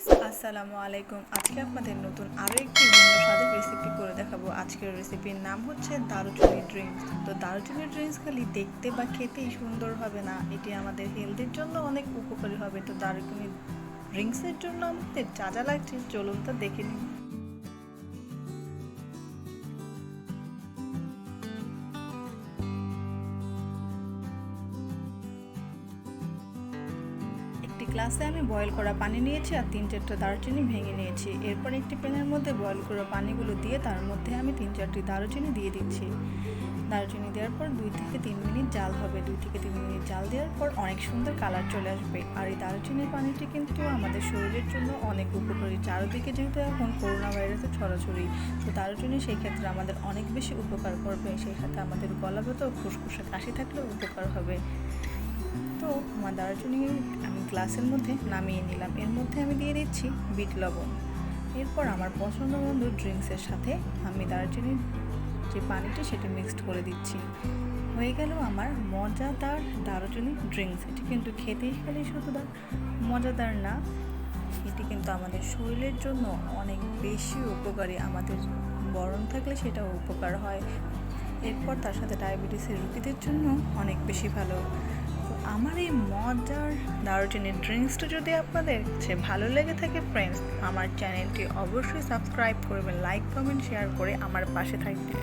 Viewers আসসালামু আলাইকুম। আজকে আপনাদের নতুন আরও একটি ভিন্ন স্বাদের রেসিপি করে দেখাবো। আজকের রেসিপির নাম হচ্ছে দারুচিনি ড্রিঙ্কস। তো দারুচিনি ড্রিঙ্কস খালি দেখতে বা খেতেই সুন্দর হবে না, এটি আমাদের হেলথের জন্য অনেক উপকারী হবে। তো দারুচিনি ড্রিঙ্কসের জন্য আমাদের যা যা লাগছে চলুন তা দেখে নিন। একটি গ্লাসে আমি বয়েল করা পানি নিয়েছি আর 3-4টা দারুচিনি ভেঙে নিয়েছি। এরপর একটি প্যানের মধ্যে বয়েল করা পানিগুলো দিয়ে তার মধ্যে আমি 3-4টি দারুচিনি দিয়ে দিচ্ছি। দারুচিনি দেওয়ার পর 2 থেকে 3 মিনিট জাল হবে। 2 থেকে 3 মিনিট জাল দেওয়ার পর অনেক সুন্দর কালার চলে আসবে। আর এই দারুচিনির পানিটি কিন্তু আমাদের শরীরের জন্য অনেক উপকারী। চারিদিকে যেহেতু এখন করোনা ভাইরাসের ছড়াছড়ি, তো দারুচিনি সেই ক্ষেত্রে আমাদের অনেক বেশি উপকার করবে। সেই সাথে আমাদের গলা ব্যথা ও ফুসফুসে কাশি থাকলেও উপকার হবে। তো আমার দারুচিনি আমি গ্লাসের মধ্যে নামিয়ে নিলাম। এর মধ্যে আমি দিয়ে দিচ্ছি বিট লবণ। এরপর আমার পছন্দ মতো ড্রিঙ্কসের সাথে আমি দারুচিনির যে পানিটি সেটি মিক্সড করে দিচ্ছি। হয়ে গেল আমার মজাদার দারুচিনি ড্রিঙ্কস। এটি কিন্তু খেতেই খালি শুধু মজাদার না, এটি কিন্তু আমাদের শরীরের জন্য অনেক বেশি উপকারী। আমাদের বরণ থাকলে সেটাও উপকার হয়। এরপর তার সাথে ডায়াবেটিসের রোগীদের জন্য অনেক বেশি ভালো। আমার এই মজার দারুচিনি ড্রিঙ্কসটা যদি আপনাদের কাছে ভালো লেগে থাকে ফ্রেন্ডস, আমার চ্যানেলটি অবশ্যই সাবস্ক্রাইব করবেন, লাইক কমেন্ট শেয়ার করে আমার পাশে থাকবেন।